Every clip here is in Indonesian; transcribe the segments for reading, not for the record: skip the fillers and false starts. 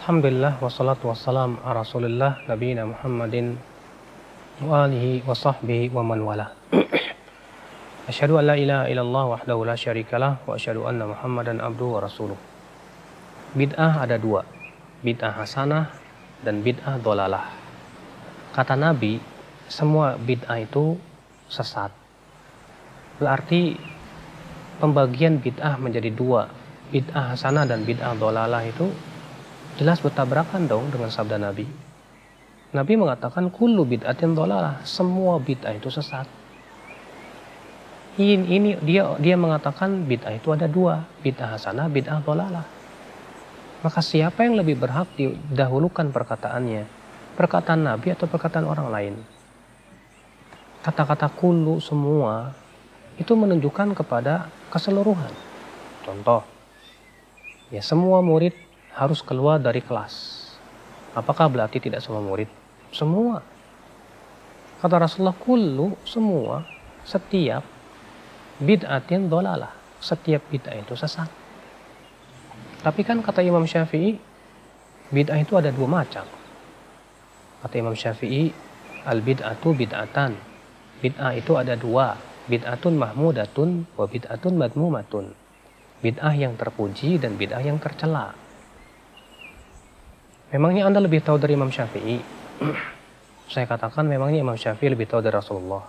Alhamdulillah wassalatu wassalam ala Rasulillah nabiyina Muhammadin wa alihi wa sahbihi wa man wala. Asyhadu an la ilaha illallah wahdahu la syarikalah wa asyhadu anna Muhammadan abduhu wa rasuluh. Bid'ah ada dua, bid'ah hasanah dan bid'ah dhalalah. Kata Nabi, semua bid'ah itu sesat. Berarti pembagian bid'ah menjadi dua, bid'ah hasanah dan bid'ah dhalalah itu jelas bertabrakan dong dengan sabda Nabi. Nabi mengatakan kullu bid'atin dhalalah, semua bid'ah itu sesat. Ini dia mengatakan bid'ah itu ada dua, bid'ah hasanah, bid'ah dhalalah. Maka siapa yang lebih berhak didahulukan perkataannya? Perkataan Nabi atau perkataan orang lain? Kata-kata kullu, semua, itu menunjukkan kepada keseluruhan. Contoh, ya semua murid harus keluar dari kelas. Apakah berarti tidak semua murid? Semua. Kata Rasulullah, kullu, semua, setiap bid'atin dhalalah, setiap bid'ah itu sesat. Tapi kan kata Imam Syafi'i, bid'ah itu ada dua macam. Kata Imam Syafi'i, al-bid'atu bid'atan. Bid'ah itu ada dua, bid'atun mahmudatun wa bid'atun madmumatun. Bid'ah yang terpuji dan bid'ah yang tercela. Memangnya Anda lebih tahu dari Imam Syafi'i? Saya katakan memangnya Imam Syafi'i lebih tahu dari Rasulullah.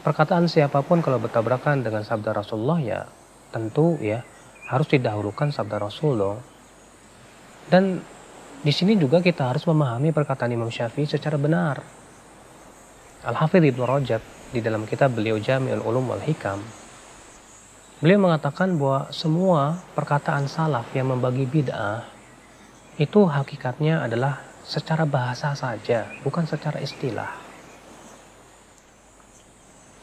Perkataan siapapun kalau bertabrakan dengan sabda Rasulullah, ya tentu ya harus didahulukan sabda Rasulullah. Dan di sini juga kita harus memahami perkataan Imam Syafi'i secara benar. Al-Hafidz Ibnu Rajab di dalam kitab beliau Jami'ul Ulum wal Hikam, beliau mengatakan bahwa semua perkataan salaf yang membagi bid'ah itu hakikatnya adalah secara bahasa saja, bukan secara istilah.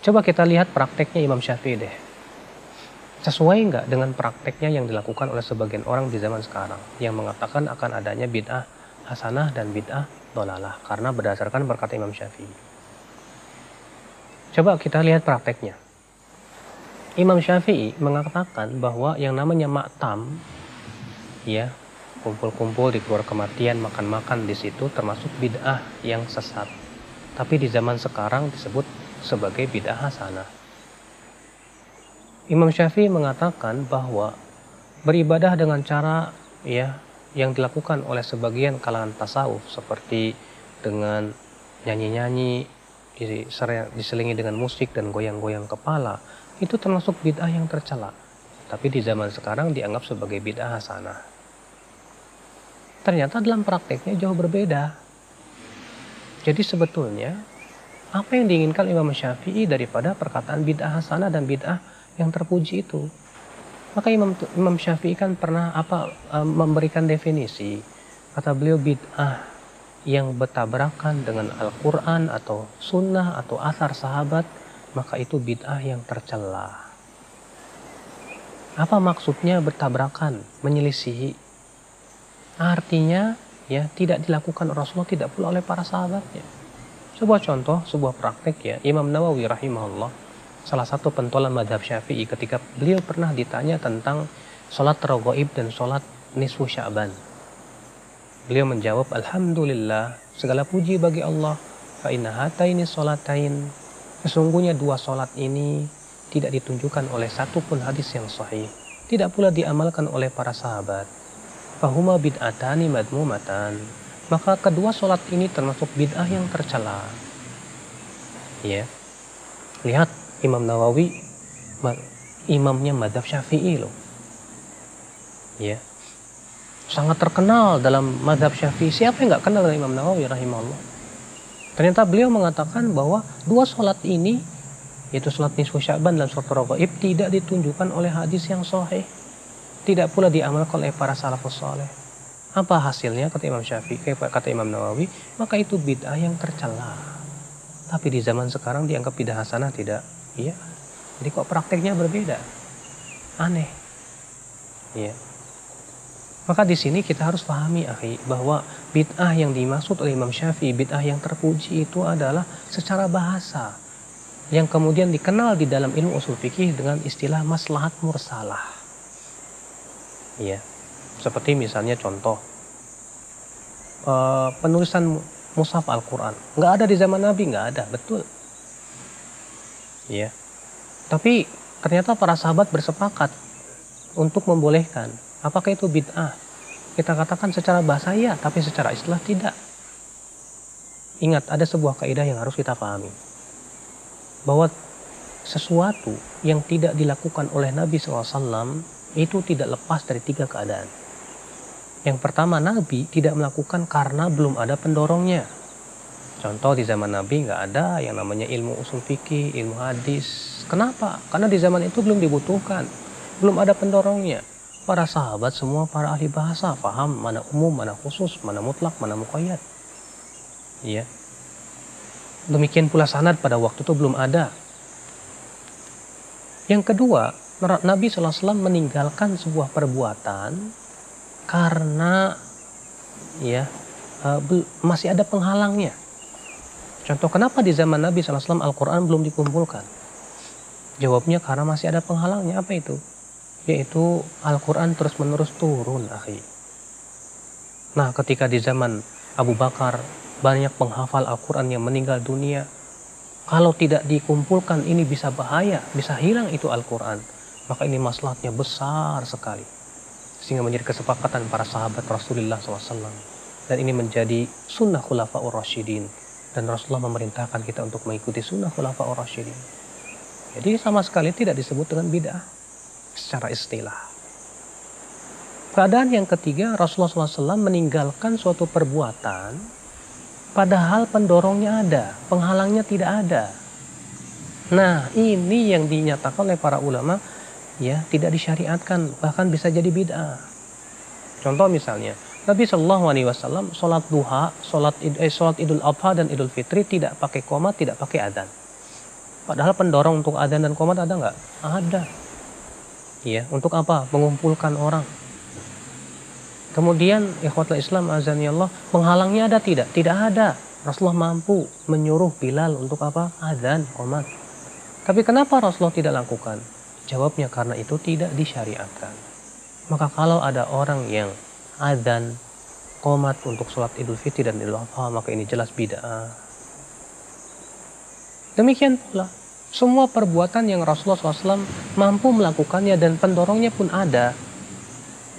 Coba kita lihat prakteknya Imam Syafi'i deh. Sesuai nggak dengan prakteknya yang dilakukan oleh sebagian orang di zaman sekarang yang mengatakan akan adanya bid'ah hasanah dan bid'ah dhalalah karena berdasarkan perkataan Imam Syafi'i. Coba kita lihat prakteknya. Imam Syafi'i mengatakan bahwa yang namanya maktam, ya, kumpul-kumpul di keluarga kematian, makan-makan di situ termasuk bid'ah yang sesat. Tapi di zaman sekarang disebut sebagai bid'ah hasanah. Imam Syafi'i mengatakan bahwa beribadah dengan cara ya yang dilakukan oleh sebagian kalangan tasawuf seperti dengan nyanyi-nyanyi, diselingi dengan musik dan goyang-goyang kepala, itu termasuk bid'ah yang tercela. Tapi di zaman sekarang dianggap sebagai bid'ah hasanah. Ternyata dalam prakteknya jauh berbeda. Jadi sebetulnya apa yang diinginkan Imam Syafi'i daripada perkataan bid'ah hasanah dan bid'ah yang terpuji itu? Maka Imam Syafi'i kan pernah memberikan definisi. Kata beliau, bid'ah yang bertabrakan dengan Al-Quran atau sunnah atau athar sahabat, maka itu bid'ah yang tercela. Apa maksudnya bertabrakan, menyelisihi? Artinya ya tidak dilakukan Rasulullah, tidak pula oleh para sahabatnya. Sebuah contoh, sebuah praktek ya, Imam Nawawi rahimahullah, salah satu pentolan madhab Syafi'i, ketika beliau pernah ditanya tentang sholat raghaib dan sholat nisfu Sya'ban. Beliau menjawab, alhamdulillah, segala puji bagi Allah, fa inna hataini sholatain, sesungguhnya dua sholat ini tidak ditunjukkan oleh satupun hadis yang sahih, tidak pula diamalkan oleh para sahabat. Fahuma bid'atani madmumatan, maka kedua sholat ini termasuk bid'ah yang tercela. Ya, lihat Imam Nawawi, imamnya madhab Syafi'i loh. Ya, sangat terkenal dalam madhab Syafi'i. Siapa yang nggak kenal dengan Imam Nawawi rahimahullah? Ternyata beliau mengatakan bahwa dua sholat ini, yaitu sholat nisfu Sya'ban dan sholat raghaib, tidak ditunjukkan oleh hadis yang sahih, tidak pula diamalkan oleh para salafus saleh. Apa hasilnya? Kata Imam Syafi'i, kata Imam Nawawi, maka itu bid'ah yang tercela. Tapi di zaman sekarang dianggap bid'ah hasanah, tidak? Iya. Jadi kok prakteknya berbeda? Aneh. Iya. Maka di sini kita harus pahami, akhi, bahwa bid'ah yang dimaksud oleh Imam Syafi'i, bid'ah yang terpuji itu adalah secara bahasa yang kemudian dikenal di dalam ilmu usul fikih dengan istilah maslahat mursalah. Ya, seperti misalnya contoh, penulisan mushaf Al-Quran. Nggak ada di zaman Nabi, nggak ada, betul. Ya. Tapi ternyata para sahabat bersepakat untuk membolehkan. Apakah itu bid'ah? Kita katakan secara bahasa ya, tapi secara istilah tidak. Ingat, ada sebuah kaidah yang harus kita pahami. Bahwa sesuatu yang tidak dilakukan oleh Nabi SAW itu tidak lepas dari 3 keadaan. Yang pertama, Nabi tidak melakukan karena belum ada pendorongnya. Contoh, di zaman Nabi nggak ada yang namanya ilmu usul fikih, ilmu hadis. Kenapa? Karena di zaman itu belum dibutuhkan, belum ada pendorongnya. Para sahabat semua para ahli bahasa, paham mana umum, mana khusus, mana mutlak, mana muqayyad. Ya. Demikian pula sanad pada waktu itu belum ada. Yang kedua, Nabi SAW meninggalkan sebuah perbuatan karena masih ada penghalangnya. Contoh, kenapa di zaman Nabi SAW Al-Quran belum dikumpulkan? Jawabnya karena masih ada penghalangnya. Apa itu? Yaitu Al-Quran terus-menerus turun, akhi. Nah, ketika di zaman Abu Bakar banyak penghafal Al-Quran yang meninggal dunia, kalau tidak dikumpulkan ini bisa bahaya, bisa hilang itu Al-Quran. Maka ini maslahatnya besar sekali. Sehingga menjadi kesepakatan para sahabat Rasulullah SAW. Dan ini menjadi sunnah khulafa'ur rasyidin. Dan Rasulullah memerintahkan kita untuk mengikuti sunnah khulafa'ur rasyidin. Jadi sama sekali tidak disebut dengan bid'ah secara istilah. Keadaan yang ketiga, Rasulullah SAW meninggalkan suatu perbuatan padahal pendorongnya ada, penghalangnya tidak ada. Nah, ini yang dinyatakan oleh para ulama tidak disyariatkan, bahkan bisa jadi bid'ah. Contoh misalnya, Nabi Shallallahu Alaihi Wasallam sholat duha, sholat Idul Adha dan Idul Fitri tidak pakai qomat, tidak pakai adzan. Padahal pendorong untuk adzan dan qomat ada nggak? Ada. Ya, untuk apa? Mengumpulkan orang. Kemudian ikhwatul Islam azanillah, penghalangnya ada tidak? Tidak ada. Rasulullah mampu menyuruh Bilal untuk apa? Adzan, qomat. Tapi kenapa Rasulullah tidak lakukan? Jawabnya karena itu tidak disyariatkan. Maka kalau ada orang yang adzan, qomat untuk sholat Idul Fitri dan Idul Adha, maka ini jelas bid'ah. Demikian pula semua perbuatan yang Rasulullah SAW mampu melakukannya dan pendorongnya pun ada,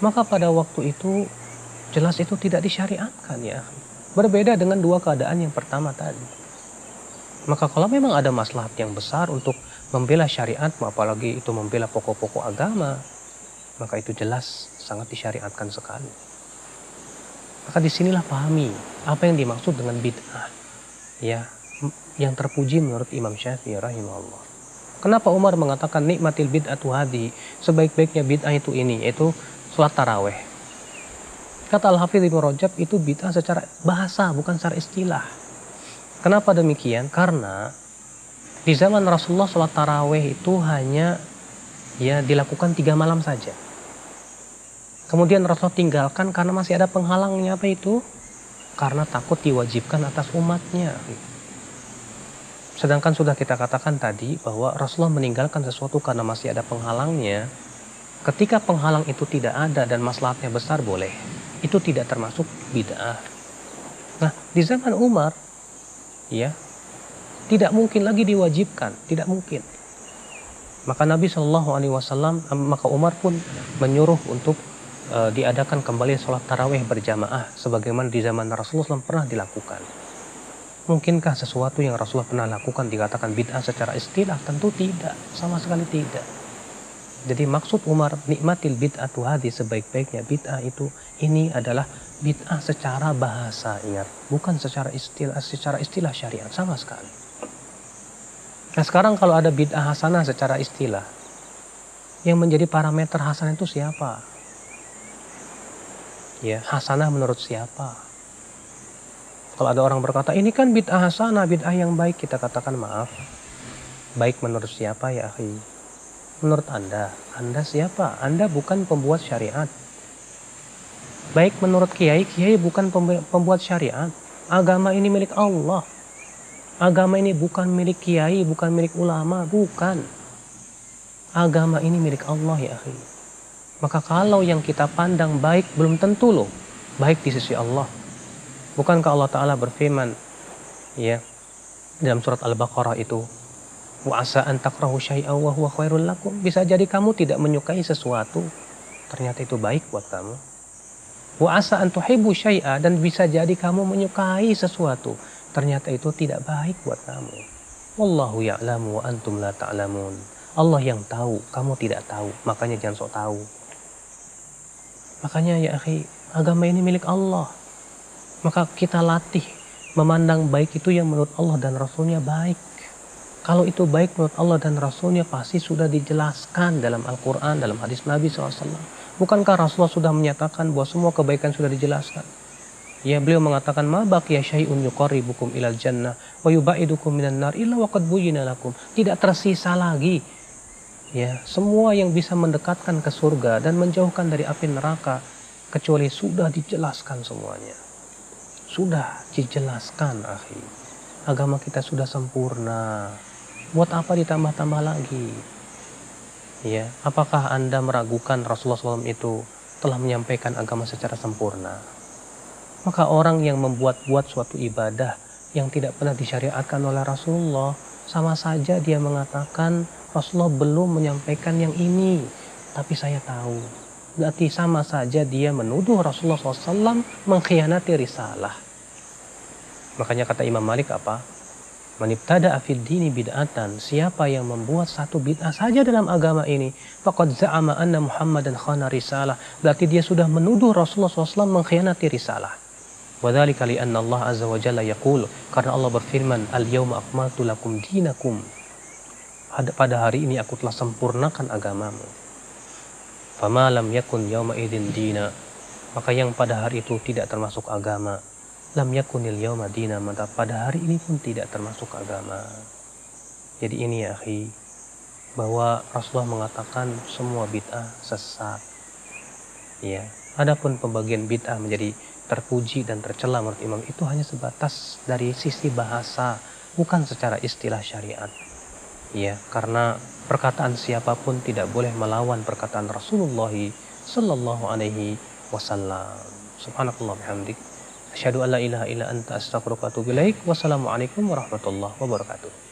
maka pada waktu itu jelas itu tidak disyariatkan, ya. Berbeda dengan 2 keadaan yang pertama tadi. Maka kalau memang ada maslahat yang besar untuk membela syariat, apalagi itu membela pokok-pokok agama, maka itu jelas sangat disyariatkan sekali. Maka disinilah pahami apa yang dimaksud dengan bid'ah, yang terpuji menurut Imam Syafi'i rahimahullah. Kenapa Umar mengatakan nikmatil bid'atu hadi, sebaik-baiknya bid'ah itu ini, yaitu sholat taraweh. Kata Al-Hafidz Ibnu Rajab, itu bid'ah secara bahasa, bukan secara istilah. Kenapa demikian? Karena di zaman Rasulullah sholat taraweh itu hanya dilakukan 3 malam saja. Kemudian Rasulullah tinggalkan karena masih ada penghalangnya. Apa itu? Karena takut diwajibkan atas umatnya. Sedangkan sudah kita katakan tadi bahwa Rasulullah meninggalkan sesuatu karena masih ada penghalangnya. Ketika penghalang itu tidak ada dan maslahatnya besar, boleh. Itu tidak termasuk bid'ah. Nah, di zaman Umar, tidak mungkin lagi diwajibkan, tidak mungkin. Maka Nabi SAW, maka Umar pun menyuruh untuk diadakan kembali sholat tarawih berjamaah sebagaimana di zaman Rasulullah SAW pernah dilakukan. Mungkinkah sesuatu yang Rasulullah pernah lakukan dikatakan bid'ah secara istilah? Tentu tidak, sama sekali tidak. Jadi maksud Umar nikmatil bid'atu hadi, sebaik-baiknya bid'ah itu, ini adalah bid'ah secara bahasa, ingat, bukan secara istilah syariat sama sekali. Nah, sekarang kalau ada bid'ah hasanah secara istilah, yang menjadi parameter hasanah itu siapa? Hasanah menurut siapa? Kalau ada orang berkata, ini kan bid'ah hasanah, bid'ah yang baik, kita katakan maaf. Baik menurut siapa, ya akhi? Menurut Anda siapa? Anda bukan pembuat syariat. Baik menurut kiai bukan pembuat syariat. Agama ini milik Allah. Agama ini bukan milik kiai, bukan milik ulama, bukan. Agama ini milik Allah, ya akhi. Maka kalau yang kita pandang baik belum tentu loh baik di sisi Allah. Bukankah Allah Ta'ala berfirman ya dalam surat Al-Baqarah itu, wa asa an takrahu syai'an wa huwa khairul lakum. Bisa jadi kamu tidak menyukai sesuatu, ternyata itu baik buat kamu. Wa asa an tuhibbu syai'a, dan bisa jadi kamu menyukai sesuatu, ternyata itu tidak baik buat kamu. Wallahu ya'lamu wa antum la ta'lamun. Allah yang tahu, kamu tidak tahu, makanya jangan sok tahu. Makanya ya akhi, agama ini milik Allah. Maka kita latih memandang baik itu yang menurut Allah dan Rasulnya baik. Kalau itu baik menurut Allah dan Rasulnya, pasti sudah dijelaskan dalam Al-Quran, dalam hadis Nabi SAW. Bukankah Rasulullah sudah menyatakan bahwa semua kebaikan sudah dijelaskan? Ya, beliau mengatakan, ma baqiya syai'un yuqarribukum ilal jannah wa yubaidukum minan nar illa waqad buyyina lakum. Tidak tersisa lagi ya semua yang bisa mendekatkan ke surga dan menjauhkan dari api neraka, kecuali sudah dijelaskan semuanya. Sudah dijelaskan, akhi. Agama kita sudah sempurna. Buat apa ditambah-tambah lagi? Ya, apakah Anda meragukan Rasulullah SAW itu telah menyampaikan agama secara sempurna? Maka orang yang membuat-buat suatu ibadah yang tidak pernah disyariatkan oleh Rasulullah, sama saja dia mengatakan Rasulullah belum menyampaikan yang ini, tapi saya tahu. Berarti sama saja dia menuduh Rasulullah SAW mengkhianati risalah. Makanya kata Imam Malik apa? Man ibtada'a fid dini bid'atan, siapa yang membuat satu bid'ah saja dalam agama ini, faqad za'ama anna Muhammadan khana risalah, berarti dia sudah menuduh Rasulullah SAW mengkhianati risalah. Wa dzalika li anna Allah azza wa jalla yaqul, karena Allah berfirman, al-yauma akmaltu lakum dinakum, pada hari ini aku telah sempurnakan agamamu. Fama lam yakun yauma idzin dina, maka yang pada hari itu tidak termasuk agama, lam yakunil yauma dina, maka pada hari ini pun tidak termasuk agama. Jadi ini ya akhi, bahwa Rasulullah mengatakan semua bid'ah sesat. Ya, adapun pembagian bid'ah menjadi terpuji dan tercela menurut imam itu hanya sebatas dari sisi bahasa, bukan secara istilah syariat. Ya, karena perkataan siapapun tidak boleh melawan perkataan Rasulullah sallallahu alaihi wasallam. Subhanallah bihamdik, asyhadu an la ilaha illa anta, astaghfiruka wa atubu ilaik. Wassalamualaikum warahmatullahi wabarakatuh.